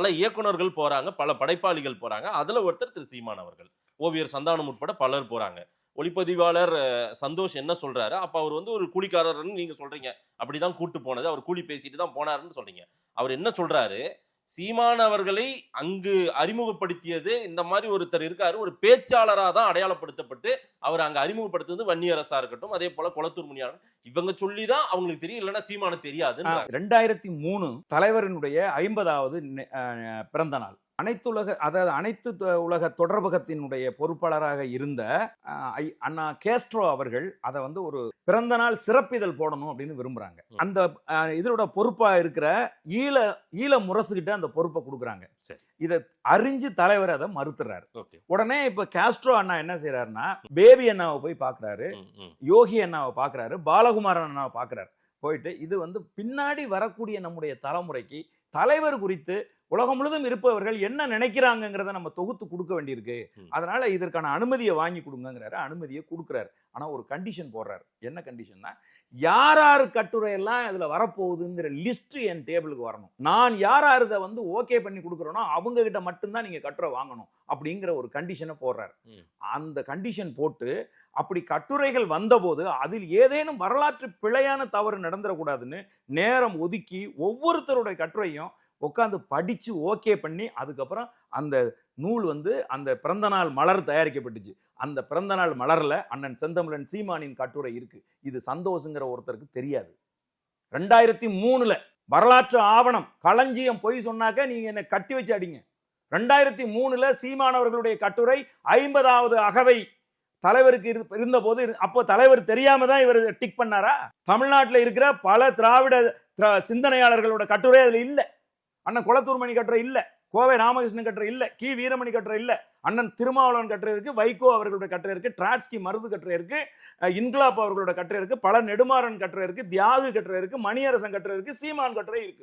பல இயக்குனர்கள் போறாங்க, பல படைப்பாளிகள் போறாங்க. அதுல ஒருத்தர் திரு சீமான் அவர்கள். ஓவியர் சந்தானம் உட்பட பலர் போறாங்க. ஒளிப்பதிவாளர் சந்தோஷ் என்ன சொல்றாரு, அப்ப அவர் வந்து ஒரு கூலிக்காரர்ன்னு நீங்க சொல்றீங்க. அப்படிதான் கூட்டு போனது. அவர் கூலி பேசிட்டு தான் போனாருன்னு சொல்றீங்க. அவர் என்ன சொல்றாரு, சீமான் அவர்களை அங்கு அறிமுகப்படுத்தியது இந்த மாரி ஒருத்தர் இருக்காரு. ஒரு பேச்சாளரா தான் அடையாளப்படுத்தப்பட்டு, அவர் அங்க அறிமுகப்படுத்துனது வன்னியரசா இருக்கட்டும், அதேபோல கொளத்தூர் முனியார் இவங்க சொல்லி தான் அவங்களுக்கு தெரியும். இல்லன்னா சீமானுக்கு தெரியாதுன்றாங்க. 2003 தலைவரினுடைய 50வது பிறந்த நாள். அனைத்து உலக தொடர்பகத்தினுடைய பொறுப்பாளராக இருந்த அண்ணா கேஸ்ட்ரோ அவர்கள் அதை வந்து ஒரு பிறந்த நாள் சிறப்பிதழ் போடணும் அப்படின்னு விரும்புறாங்க. அந்த இதோட பொறுப்பா இருக்கிற ஈழ முரசுகிட்ட அந்த பொறுப்பை கொடுக்குறாங்க. இதை அறிஞ்சு தலைவர் அதை மறுத்துறாரு. உடனே இப்ப கேஸ்ட்ரோ அண்ணா என்ன செய்யறாருன்னா, பேபி அண்ணாவை போய் பாக்குறாரு, யோகி அண்ணாவை பாக்குறாரு, பாலகுமாரன் அண்ணாவை பாக்குறாரு. போயிட்டு இது வந்து பின்னாடி வரக்கூடிய நம்முடைய தலைமுறைக்கு தலைவர் குறித்து உலகம் முழுதும் இருப்பவர்கள் என்ன நினைக்கிறாங்கிறத நம்ம தொகுத்து கொடுக்க வேண்டியிருக்கு. அதனால இதற்கான அனுமதியை வாங்கி கொடுங்கிறாரு. அனுமதியை கொடுக்குறாரு. ஆனா ஒரு கண்டிஷன் போடுறாரு. என்ன கண்டிஷன்னா, யார் கட்டுரை எல்லாம் இதுல வரப்போகுதுங்கிற லிஸ்ட் என் டேபிளுக்கு வரணும். நான் யார் இதை வந்து ஓகே பண்ணி கொடுக்குறோனோ அவங்க கிட்ட மட்டும்தான் நீங்க கட்டுரை வாங்கணும் அப்படிங்கிற ஒரு கண்டிஷனை போடுறாரு. அந்த கண்டிஷன் போட்டு அப்படி கட்டுரைகள் வந்தபோது அதில் ஏதேனும் வரலாற்று பிழையான தவறு நடந்துடக்கூடாதுன்னு நேரம் ஒதுக்கி ஒவ்வொருத்தருடைய கட்டுரையும் உட்காந்து படிச்சு ஓகே பண்ணி அதுக்கப்புறம் அந்த நூல் வந்து அந்த பிறந்தநாள் மலர் தயாரிக்கப்பட்டுச்சு. அந்த பிறந்தநாள் மலர்ல அண்ணன் செந்தமிழன் சீமானின் கட்டுரை இருக்கு. இது சந்தோஷங்கிற ஒருத்தருக்கு தெரியாது. 2003 வரலாற்று ஆவணம் களஞ்சியம் பொய் சொன்னாக்க நீங்க என்ன கட்டி வச்சு அடிங்க. 2003 சீமானவர்களுடைய கட்டுரை 50வது அகவை தலைவருக்கு இருந்த போது, அப்போ தலைவர் தெரியாம தான் இவர் டிக் பண்ணாரா? தமிழ்நாட்டில் இருக்கிற பல திராவிட சிந்தனையாளர்களோட கட்டுரை அதுல இல்ல. அண்ணன் கொளத்தூர் மணி கட்டுரை இல்ல, கோவை ராமகிருஷ்ணன் கட்டுரை இல்ல, கி வீரமணி கட்டுரை இல்ல, அண்ணன் திருமாவளவன் கட்டுரை இருக்கு, வைகோ அவர்களுடைய கட்டுரை இருக்கு, டிராட்ஸ்கி மருது கட்டுரை இருக்கு, இன்குலாப் அவர்களோட கட்டுரை இருக்கு, பல நெடுமாறன் கட்டுரை இருக்கு, தியாகு கட்டுரை இருக்கு, மணியரசன் கட்டுரை இருக்கு, சீமான் கட்டுரை இருக்கு.